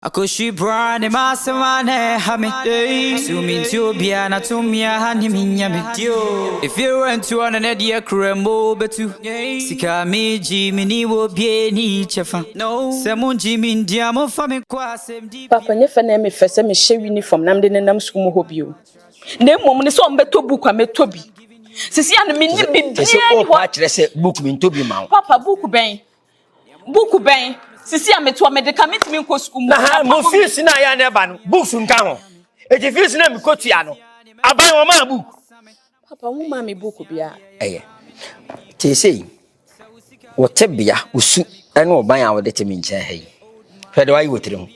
Akoshi brand masamane hame Sumi tubia na tumia hani minyame If you went to an edia krembo betu Sika miji mini wo bie ni chefa Semunji mindia mo fami kwa semdi Papa nyefa na me fese me hye uniform nam de nenam school mo hobio na mom ne so mbeto book a metobi sisi an me nyi bibia ni ho a kire se book me ntobi ma Papa book ben sisi ameto medika metimi nko school na ha mo fees na ya na ba no books nka ho e ji fees na mi kotua no aban wo ma book Papa wo ma me book bia te sei wo tebia usu ene oban a wo de temi nche ha yi hwede wa yi wotire ho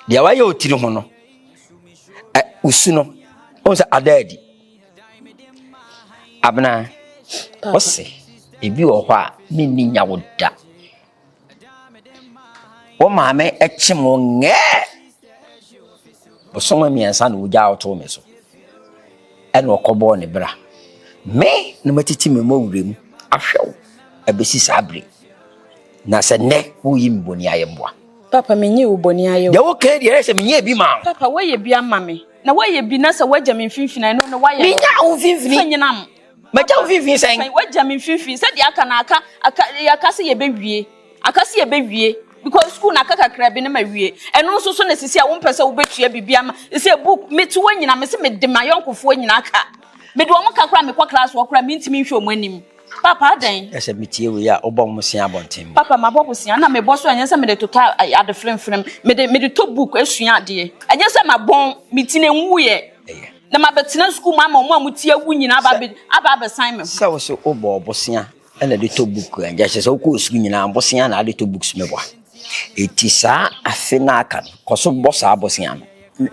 dia wa yi wotire ho no usu no on se adadi abna ose ebi wo ho a minni nyawoda wo maame echim nge bo soma miensa na uja auto me so ene okobo ne bra me na matiti me mawurem ahwew abesi sabre na se ne wo yim boni ayeboa Papa menye wo boni ayewo de wo ka de rese menye bi ma Papa wo ye bi ama me na wo ye bi na se waja me mfimfina no no wa ye minya wo mfimfini fanyinam maja wo mfimfini sen waja me mfimfini se de aka na aka yakase ye bewie akase ye bewie because school na kaka krabe na mawie eno so na sisi a wo mpese wo betua bibia ma se book me tu wanyina me se me de mayonkofo wanyina aka me de wo kakra me kwa class wo kra me ntimi hwe omanim Papa den ese metie we ya obon mo sia bonten Papa mabobo sia na me boso anyense me de total ade frem me de to book asua ade anyense mabon mitine nwuye na mabetena school mama mo amutie awu nyina aba Simon se wo so obo bosia ene de to book anja se wo ko school nyina bosia na de to books me boa etisa afina aka koso bosa bosia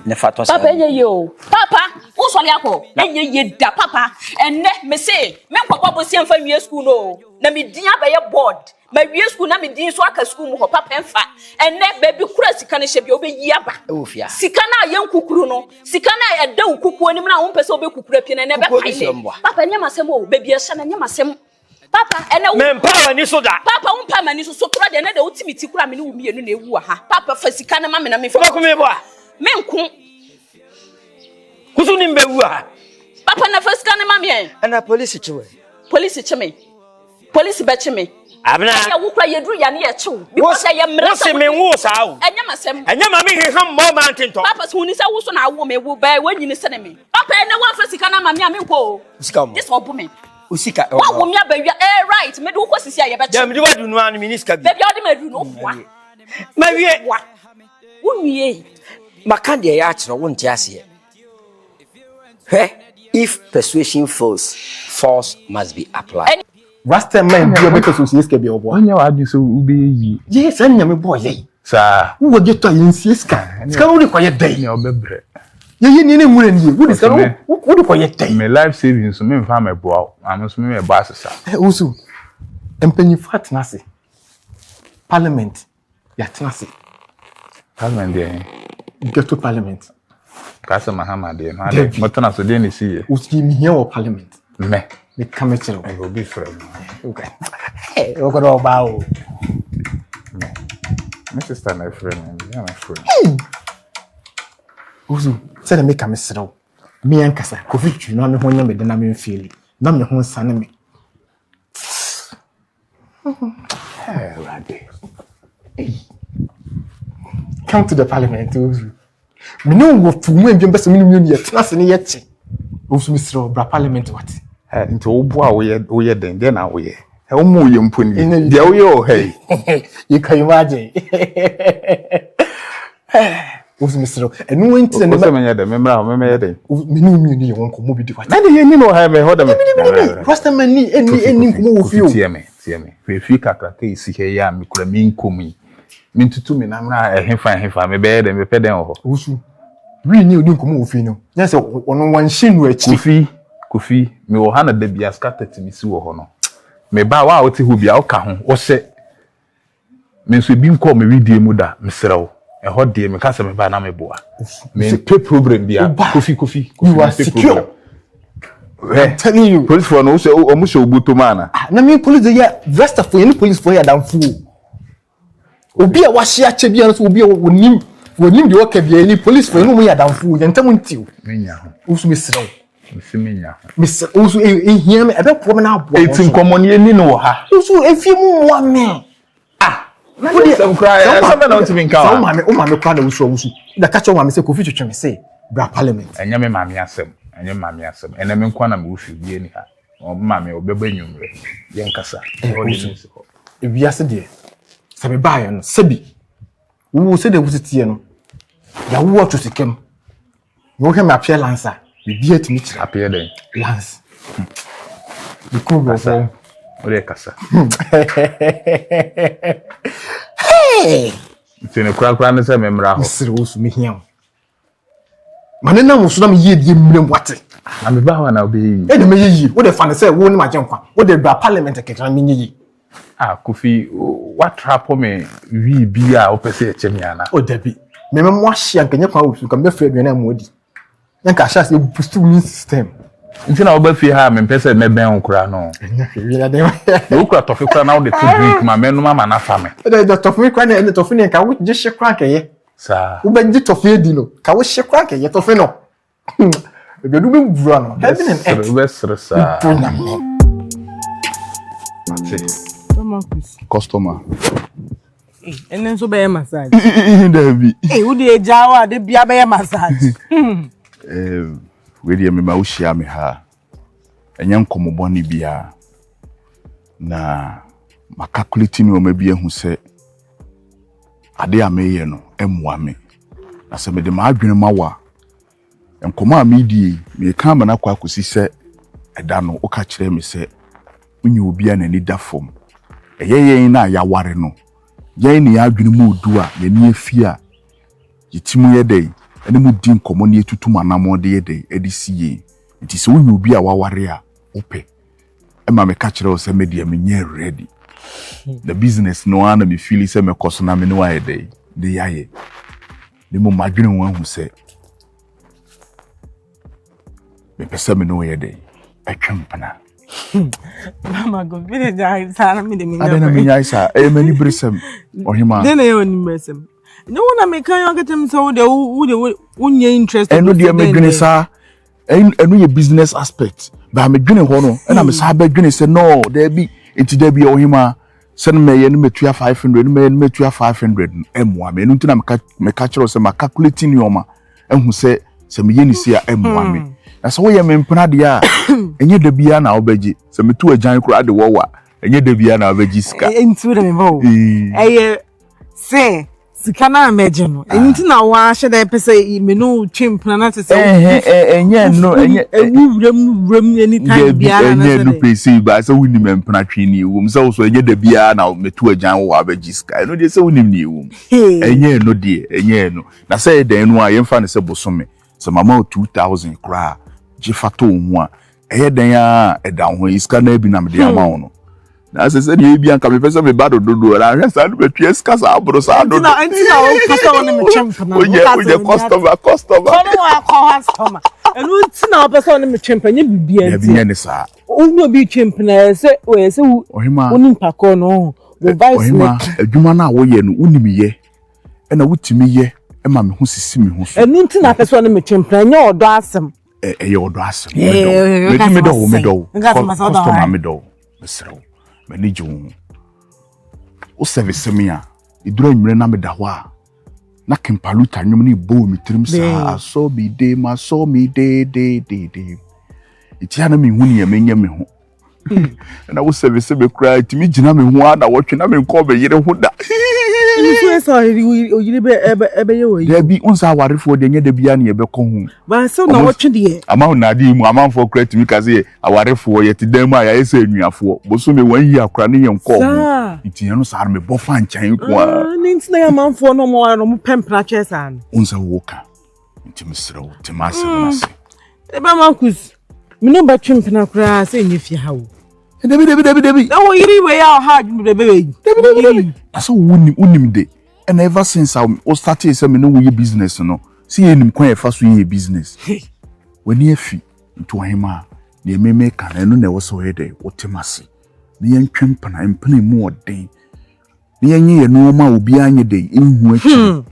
ne fato sa Papa enye yo Papa wo so le akọ enye ye da Papa enne me say me nkwa bosia mfa wie school no na me din abaye board ma wie school na me din so aka school mu ho Papa mfa enne baby kura sika ne hye obeyi aba ofia sika na yankukuru no sika na eda ukuku anim na wo mpese obekukura pie na ne be faile Papa nyama sem o baby ehya na nyama sem Papa ene wo mempa ni so da Papa wo mpa mani so tora de na de utimiti kura me ne wo mienu na ewu ha Papa fa sika na ma me na me fa ko me bo a menku kusu ni mbewu a Papa na fa sika na ma me ana police chiwe police be chime abna ya wo kura yedru ya ne ye chiw because ya mra wo se me nwo sa o enya masem enya ma me heham mo ma ntento Papa so ni se wo so na wo me wo ba wanyini se ne me Papa ene wo fa sika na ma me a me nko sika mo this obu me usika wa wo me abawia right me de wo kwasisi a ye be dem di wadu no an miniska bi baby odi ma du no boa ma wie wa wo wie maka de ya akiro wo nti ase if persuasion fails force must be applied Rasta man bi o so sieska bi obo anya wa adu so ube yi yes anya me boy yi sa wo geto yin sieska ska wo de koye dai ne obebre ye ni ne mure ni wo de ska wo de koye dai me life savings me mfa me boa am so me ba asesa usu empenyi fat na se parliament ya tenase parliament dey geto parliament kasa mahama dey na dey motana so dey ni see uski mi here o parliament me come chero I go be friend okay o ko do ba o my sister my friend yeah my friend usu say na me come sero me ankasa kofi twi na me ho nya me de na me mfeli na me ho nsa na me rade come to the parliament usu me no wo fumu enbiem bese me no ye tenase ne ye che usu me sero bra parliament what nti obo a wo ye den de na wo ye o mu ye mponi de wo ye o hey you can imagine usu me sero enu wenti na me me ye de me mra ye de me no mi ni ye won ko mo bi di what na de ye ni no ha me ho da me rasta man ni eni ko mo wo fi o tie me we fi kakra ke isi he ya me kura mi nkomi mi ntutu me na mra hefa me be de me peden ho usu wi ni odi ko mo wo fi no nya se ono wan shinu achi kofi me wo hana da bia scatter mi si wo ho no me ba wa wote ho bia wo ka ho wo se me so bi nko me widie mu da me serew e ho de me ka se me ba na me boa me pe problem bia kofi you are secure I'm telling you police for no say o mu show buto mana na me police ya rasta for any police for ya dan fu Obi a wahye ache bia so obi a wonim de waka bia ni police for no mu ya damfo yentam ntiw. Menya ho. Usu mesrew. Menya ho. Mesrew usu ehia me ebe po me na abo. Etin komoni ni no ha. Usu efie mu mo ame. Na dey some cry. Some na ntimi nka. So mama kwa na usu. Da ka che mama se kofi twetwe me se bra parliament. Enya me mame asem. Ena me nkwa na me wofi bie ni ha. O mame obeba nwumre. Ye nkasa. Ebiase de. Sabe bae no sebi. Wo se de wusitie no. Ya wo atwo sikem. Wo hwe me apia lancer. Bibi atimi kira. Apia den. Lance. Biko go so. Ore kasa. Hey! Tene kura ne se memra ho. Sire wo su mehia. Mane na wo so na me yie die mrem wate. Na me ba ho na obi yi. E de me yie. Wo de fa ne se wo ni ma genkwa. Wo de bra parliament kekran me yie. Kofi, what trap me we be a opese chemiana. O dabi. Me mo ahye ankenye kwa wo su ka me fa aduane amodi. Yanka sha se boost immune system. Nti na oba fi ha me pese me ben okura no. Enya hwe la dem. Na okura tofi kura na wo de to drink ma me no ma na fa me. De tofi kwa na tofi ne ka wo je hye kra keye. Sa. Wo be je tofi edi no. Ka wo hye kra keye tofi no. Ebe du be bura no. Heaven and earth. West sa. Customer. And then so be massage. Dabi. Who dey jawa de bia be massage. We dey me ma ushia me ha. Enya nkomo boni bia. Na ma calculate me o ma bia hu se ade a me ye no emwa me. Na se me de ma adwene ma wa. Nkomo a me die me ka ma na kwa akosi se eda no o ka kire me se unye obi a na ni da fom. Eye na ya ware no. Ye ni adwene mu odu a ye ni afia. Yitimu ye dei. Ene mu di nkomo ne etutu manamo de ye dei edisiye. Nti se unye obi a waware a ope. Ema me ka kire o se me de me nye ready. The business no ana me feel se me koso na me no aye dei. De yaye. Ne mu madwene ho hu se. Me pese me no ye dei. Etwempana. Mama go be dey sana me de me. Adena me nyai sa mani bresem ohima. Then e oni mesem. No na me kan yo getem so wo unye interest. Eno de me dwene sa eno ye business aspect. Ba me dwene ho no na me sa ba dwene se no there be enti there be ohima sen me ye no metua 500 no me metua 500 emwa me enu ntina me ka kire se ma calculating yoma ehu se me ye ni si a emwa me. Na so ye me mpena de a enye da bia na obaji se me tu agyan kura de wowa enye da bia na obaji sika Enti de me bo. Se sika na meje no. Enti na wa hye da pese me no twempna na se enye no enye wurem anytime bia na enye no pese ba se wuni me mpena twini wum se so enye da bia na me tu agyan wo obaji sika no de se wuni ni wum enye no de enye no na se den no a yemfa ne se bosome se mama 2000 kura jifato hu a eden ya eda ho iska na bi na me de ama no na se de bi anka me pese me ba dodo na hwe sa no betue iska sa abro sa dodo na o customer ne me chempa na oye customer kono wa customer enu ntina o pese ne me chempa nye bibia nti ya ne sa onyo bi chempa na se o se onim pako no wo vice ohima adwuma na wo ye no unimiye e na wutimi ye e ma me ho sisi me ho so enu ntina pese ne me chempa nye odo asem ye odo asem me do customer me do mesrew manage o service me a iduro nwure na me da ho a na kempaluta nwum ni bo mi trim sa so bi de ma so mi de iti ana me hu ni ya menye me ho na wo service be kra iti mi gina me ho a na wotwe na me nko be yire ho da Ifu so oyire be ye wo yi da bi unsa awarefo de nya da bia na ye be ko hu ba so na wotwe de ama na di mu ama for kra timi ka se awarefo ye ti dan mu a ya ese anuafo bo so me wan yi akra ne ye nko hu iti no sa me bo fa nchan ko a ni ntina ya manfo no mo pempra chesa an unsa wo ka iti misrew ti masem e ba mankus me no ba twempna kra se nyefi hawo Debi. Na wo yiri we ya ha bebe. Debi. Aso unim de. And ever since I started say me no we business no. See enim kwan e fa so ye business. When ye fi into ahima, na me kan no na wo so he de wotemase. Na ye ntwempana empene mu odin. ni yenye ye no ma obi anye de enhu achi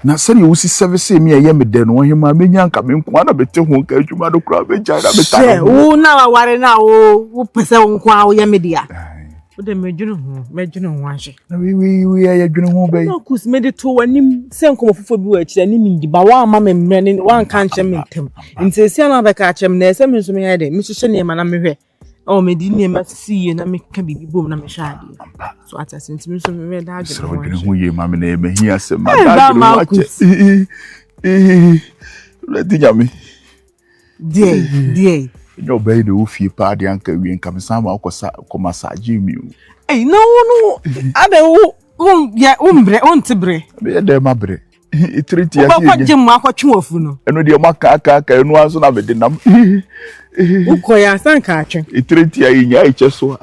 na sɛ ne wosi service me ye me de no wo hema menya nka me nko na bete ho nka adwuma do kra be gya na beta wo na wa ware na wo pese wo nko a wo ye media wo de medwunu ho ahye na we ya dwunu ho be na kus me de to wanim sɛ nkomo fofo bi wa akira ni mindi ba wa ama me mmre ni wan kan kyem ntem ntesi na ba ka kyem na ɛsɛ me nso me ya de me hyehyɛ ne ma na me hwɛ o me di ne ma siye na me ka bibi bom na me hwɛ ade so atase ntimi nso me da agye so dwunu ho ye ma me na e mahi asɛm ma da dwunu ho akyɛ Ready nyame die no be de wo fie pa de anka wie nka me san ma akosa massage mi o no ade wo ya umbre ontibre be de ma bre itriti ya si ba kwa jemu akwatwe ofu no eno de maka aka enu anso na be de nam ukoya sanka atwe itriti ya nya iche so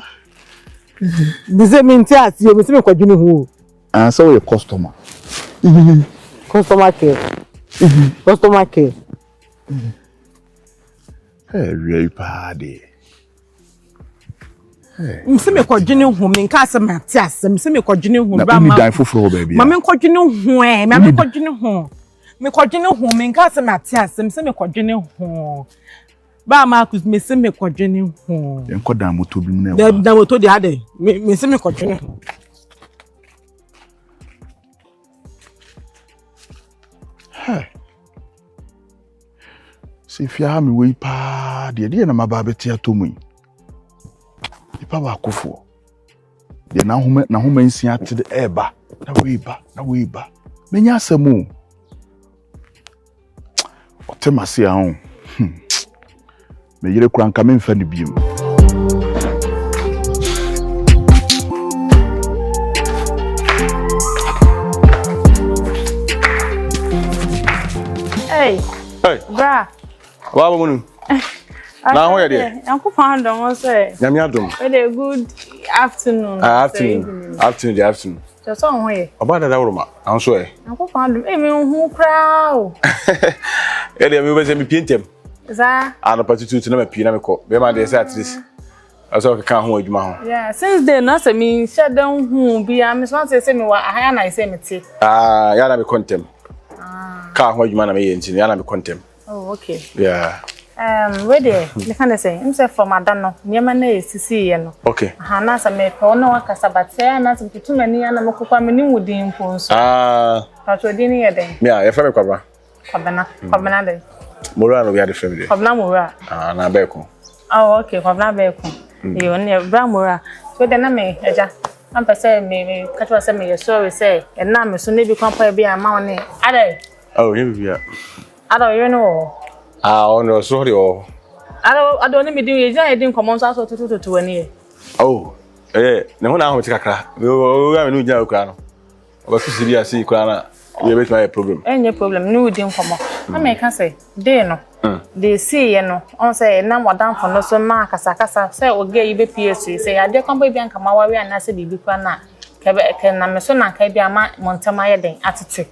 bize minti ati o bise me kwadwene ho so we customer customer care really bad mse me kwadwene ho me nka asem ati asem mse me kwadwene ho ba ma dan foforo ba bia ma me kwadwene ho ma me kwadwene ho me nka asem ati asem mse me kwadwene ho ba ma kus me se me kwadwene ho enko dan moto bi mu na da moto de ade me se me kwadwene ho si fia mi we pa de na maba beti atomu ipa ba kofo de na homa nsia ate de eba na we ba menya asemu otemase a ho me yire kura nka me mfa ne biem Hey bra wa Amonu na ho ye de Uncle found on say nyame adom a good afternoon afternoon just on way oba da woro ma anso e Uncle found me hu kra o e de me be se me pientem za ana patutu na me pie na me ko be ma de say at least aso ka ho adwuma ho yeah since then na say me shedan hu bia me so say me wa ahaya na say me ti ya na me contem ka ho adwuma na me ye nti ya na me contem oh okay yeah where there me can say him say for madano nyema na esisi ye no okay na say me pe na wakasa batia na say pitu mani ya na mekokwa me ni wudi mponso pato di ni ye den me ya fa me kwabra kwabana de mora no ya de family kwabana mora na be ko okay kwabana be ko yo ne bra mora so de na me eja am pese me katwa say me sorry say na me so ne bi kwampa bi ama woni ade ye bia ade you know ono sorry o ado ne me din ye ja edin common so tututu wani ne ho na ho tikakra o ga me no nya okra no o fi bia si kra na ye bet my problem enye problem ni udin komo na me ka say dey no dey see ye no on say na modam for no so ma kasa say oge yi be PSC say ade kwamba bi anka ma wawe anase bibi kwa na ke na me so na ka bi ama montama ye den atete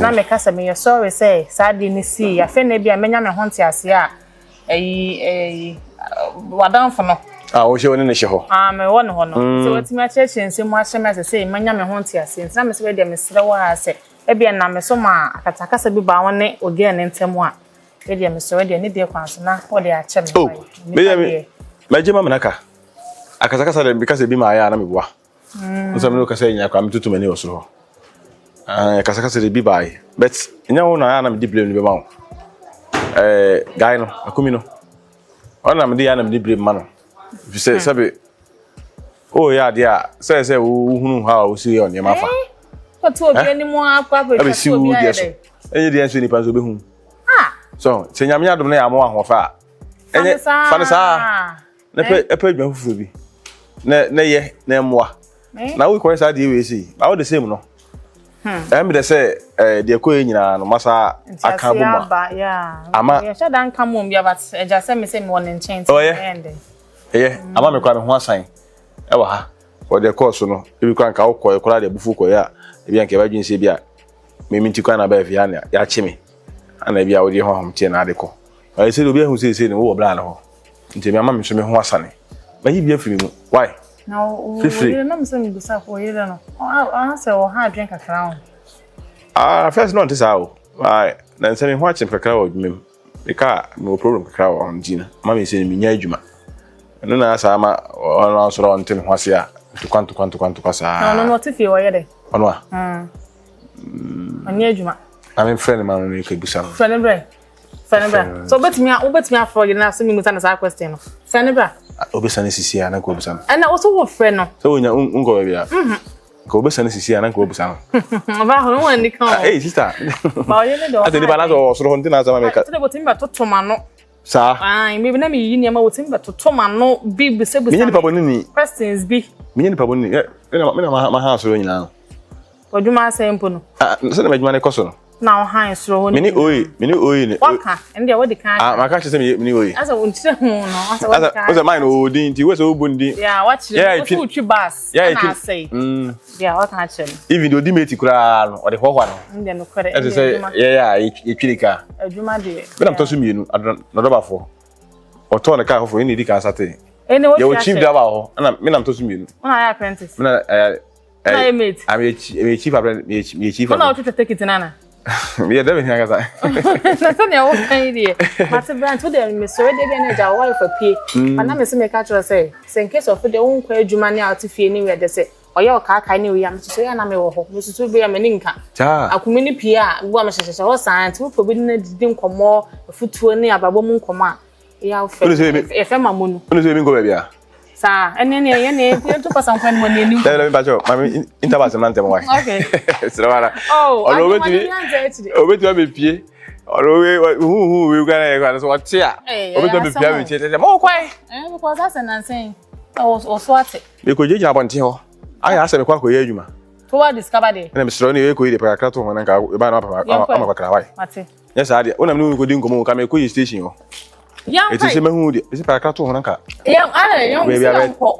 na me ka say me sorry say sadi ni see ya fe na bi amenya me ho ntiase a wadam for no o she woni ne she ho me won ho no so watimi a cheche nsem a shema say manya me ho ntiase na me se be me sere wa say ebia na me so ma akatakasa bi ba woni oge ne ntemu a ebia me so de ne de kwanso na o de a che me me je ma menaka akatakasa de because bi ma ya na me boa nso me no kasa nya kwa me tutu mani osoro akatakasa de bi bai but nya wo na ya na me di blame ni be ma guy no Akuming no ona me di ya na me di blame ma no say sabe ya dia say wo hunu ha wo si on ye ma fa to obi ni mo akwa pe so obi ya de enye de enso ni pa so be hu so se nyame adom na ya mo ahofa enye fa sa na pe dwan fufu bi na ye na moa na we ko sa de we si ba wo the same no me de say de ko nyina no masa aka bo ma ama ya sha dan ka mo bia but eja say me won enchant ama me kwa me ho asan e wa ha o de course no e bi kwa nka wo ko e kora de bufu ko ya e bi anka ba dwin se bia me minti kwa na ba fi ya ya chimi ana bia wo de ho tie na de ko se do bia hu se ne wo bla na ho nti me ama me so me ho asane ba yi bia firi mu why Now, we no say me go sa for here no. I say o ha drink akra. First no this how. Why? Then say me watch kakra o dwuma. Because no problem kakra on Gina. Mama say me nya adwuma. No na sa ma on so on tin hwase a. To kwanto kwasa. No tifie wo ye de. Ono a. Anya adwuma. I'm friend man no ke busa. Friend bra. So betimi afro you na so me musa na sa question no. Friend bra. Obesane sisi ana ko obesane. And also wo friend no. So wonya unko bia. Ko obesane sisi ana ko obesane. Ba ho no wani kan. Hey sister. Ba o ye ne do. Ate ni bana so soro honti na sama meka. Tede botimi ba totoma no. Sa. Me bi na me yi niam botimi ba totoma no bi bi se Me ni papa ni. Questions bi. Me ni papa ni. Me na ma ha soro nyina. Odwuma asempo no. Se na madwuma ne koso no. Na o han soro ho ni. Me ni oyi ni. Waka ende wo di kan. Maka che se me ni oyi. Asa untire ho no. Asa wo di kan. Asa mine o din ti we so obundi. Yeah, watch it. Go to bus. Yeah, I say. Yeah, what can I tell you? Even the dimeti kura no, or the hohwa no. Ende no kwere. As say, yeah, e twilika. Adwuma de. But I'm tosu mienu, no doba fo. O to na ka fo ni di kan sate. Ene wo. You chief daba ho. Na me na tosu mienu. Una ya apprentice. Me na na mate. I'm a chief apprentice, me chief. Una o take it nana. Me dey be here kasa. Na so na wo kan ide. Mate branch wo dey me so dey be na ja wo for pay. Ana me se me ka tro say, in case of the won kwa adwuma ne out fie ni we dey say. Oya o ka kai ni we am so ya na me wo ho. Me so be ya me ni nka. Cha. Akuming ni pie a wo am hyehyehye wo san ti wo ko bi na didi nkomo, futuo ni ababo mu nkomo a. Ya fe. E fe Amonu. Ono se mi go be bia. Sa, ene ye ne to pass kwan mo ne ni. Let me bacho, mami intervals man tem why. Okay. Srawara. Oh, I obeti be pie. Who we gonna so what here. Obeti be pie we chete. Mo kwai. Because that's an insane. O swat. Me ko jeje abonte ho. Aya ase me kwa ko ye adwuma. To what discover there. Na me sro ni we ko ide pa kakra to ho na ka e ba na papa ama bakra wai. Mate. Yes ade. Una me ko di nkomo ka me ko yi station ho. Yeah. It is me hu di. Ese pa kakra to ho na ka. Yeah, ah, we be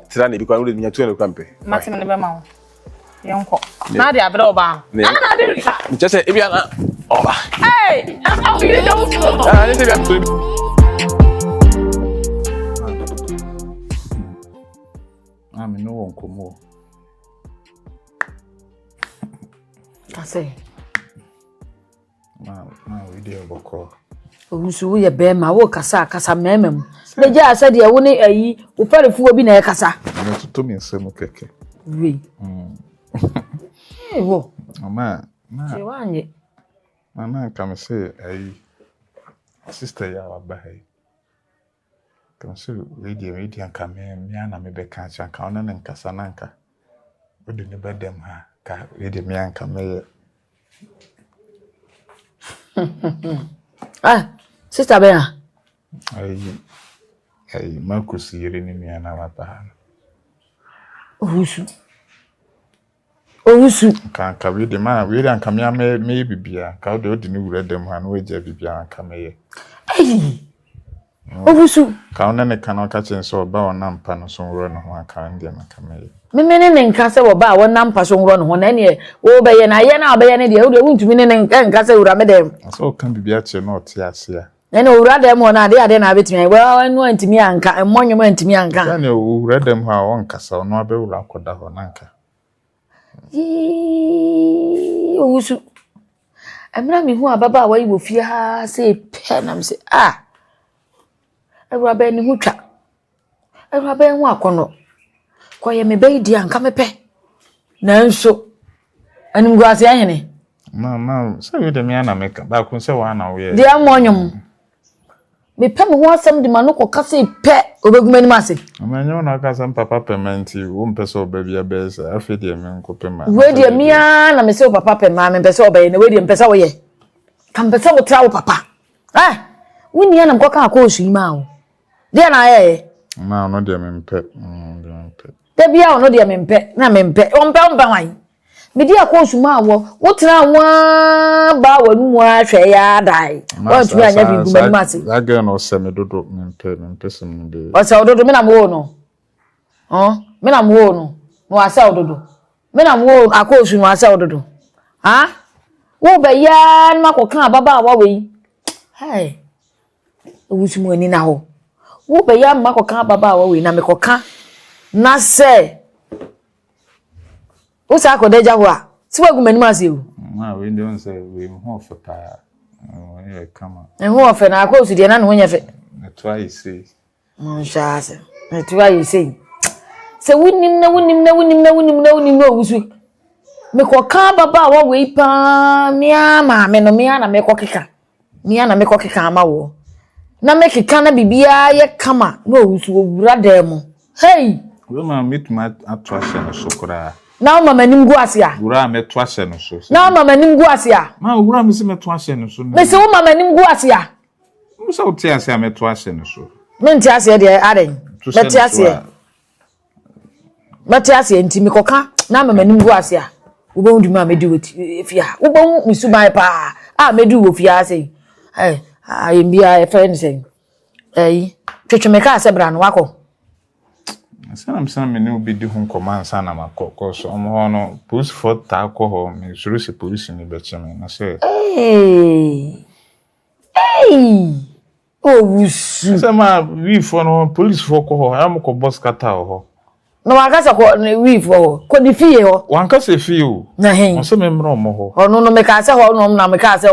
tira na bi kwa nya tu na kwampe. Mate me be ma ho. Yonko. Na de abere oba. Na de ka. Nche se e bia na oba. Hey, how you do? Ah, ni se bia tu. Me no won komo. I say. Ma we dey oboko. Ogusu ye be ma wo kasa memem. Le ja asa de wo ne ayi, wo parefuo bi na e kasa. Me tutu mi nsem keke. Oui. Wo. Mama, Se wanye. Mama come say ayi. Sister ya wa ba hai. Come say we dey anka me ana me be kan chan ka ona ne nkasa nanka. We do ne bedem ha ka we dey me anka me. Ah, sister Bea. Ayi Marcus yere ni mi ana wa ba. Ohusu. Ka we dey ma we dey anka me bibia ka we dey ni wure dem ha no we je bibia anka me ye. Hey. Ohusu. Ka ona ne kana ka chen so ba ona mpa no so wure no ho aka ndi anka me ye. Memene ne nka se wo ba wona mpa so ngro no ho na ne wo be ye na ye na be ye ne de wo de wuntumi ne nka se wura me dem. So kan bibia che no ti ase a. Ene wura dem ho na de na betimi we anu antimi anka emmonyom antimi anka. Ka ne wura dem ha won kasa no abewura akoda ho nanka. Ohusu. Amra mi hu ababa wa iwo fie ha se pe na me se Ewa be ni hu twa. Ewa be hu akono. Kwa ye me be di anka mepe. Na nso anim guase ahene. Ma se we dem ya na meka ba kun se wa na we. Di amonyom. Me pe me ho asem di manoko kase pe obegumani mase. Amanyo na kasa papa pementi wo mpese obabia be se afi de me nkope ma. We di mia na me se papa pe ma me mpese obaye na we di mpese wo ye. Ka mpese wo tra wo papa. Wuni ya na mkoka akosu ima wo. Dia na ye. Ma no de me mpe. Da bia ono de me mpe na me mpe. O mpe wan. Me di akosu ma wo tra wa ba wanu mu ahwe ya dai. Wo tu anya bi gumani mase. Aga no se me dodo me mpe sem de. O se ododo me na mo no. Me na mo no. No ase ododo. Me na mo akosu no ase ododo. Wo be ya na makoka baba wa we. Hey. Owusu mu ani na ho. Wo be ya makoka baba wa we na mekoka. na se Osaa ko deja ho a si wagu manim ase o ma we don say we ho fa pa e kama ho ofe na akosu de na no nya fe twice Nshase. Etuwa yise. Se wunim na owusu. Me ko ka baba wa we pa mia ma me no mia na me ko keka. Mia na me ko keka ama wo. Na me keka na bibia ye kama na owusu owura dem. Hey. we ma mituma atwashe no sokora Na mama nim gu ase a. wura me twashe no so Na mama nim gu ase a. ma wura me se me twashe no so Me se wo mama nim gu ase a. musa uti ase me twashe no so Menti ase de aren. Meti ase nti mikoka na mama nim gu ase a. Wo ba nduma medi woti fia. Wo ba musuban pa. A medi wo fia ase. Ai mbia e friend say. Twetweme ka ase bra no wako. Sana me ne obi di ho command sana makọ so omo no police for ta ko me suru se police ni be cheme na say wusu sama we for no police for ko ho am ko boss kata ho no wakasa ko we for ko di fie ho wanka se fie o na hen o se me mro mo ho ono no me ka se ho no na me ka se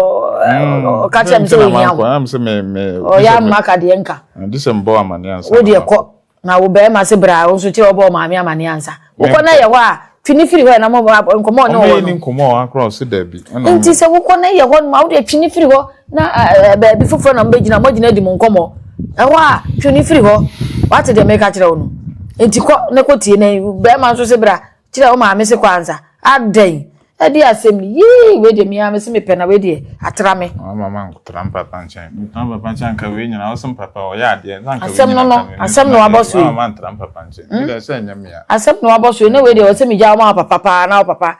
ka che me se we ya am se me o ya maka de nka December amani ansa wo de ko na wo be ma se bra wo so che obo maami amani ansa wo ko na ye ho a twini firi ho na mo nkomo no wo ni nkomo across da bi nti se wo ko na ye ho ma wo de twini firi ho na be fufuro na mbegina mo gina di mo nkomo e ho a twini firi ho what de make a kire wo no nti ko ne ko tie na be ma so se bra kire wo maami se kwanza aden edi asem yi we de mi am se me pena we de atra me mama nkutra papa nchan ka we nyina osem papa o ya de nka we asem no abosu mama ntra papa nchan mi da se nyam ya asem no abosu na we de o se mi ja ma papa na papa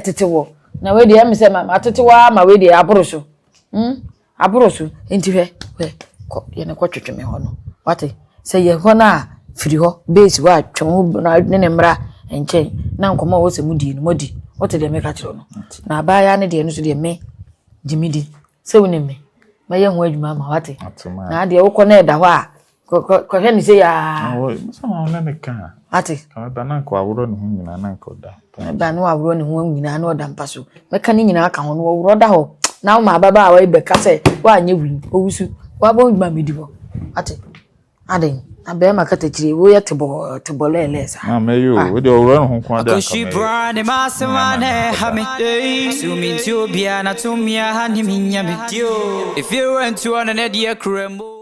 tetewo na we de am se ma tetewa ma we de aboroso aboroso enti we ko ye ne ko twetweme ho no wate se ye ho na firi ho base wa twon na ne mra enchen na nkoma wo se mudi no modi ote de meka kiro no na abaya ne de no so de me jimidi se woni me maye ho adwuma ma wate na de wo ko na eda ho a ko hwe ni se ya sama ona ne ka ate ka ba na ko awuro ne ho nyina na nka oda ba no awuro ne ho nyina na oda mpaso meka ni nyina aka ho no awuro da ho na ma baba wa ibe ka se wa anye wi owusu wa bo adwuma medi ho ate aden abe makata kire wo ya tebo lelesa meyo we de owura no ho kwa da She brand ma se mane ha me sumi ti obia na tumia ha ni minya me dio if you went to an edia kremo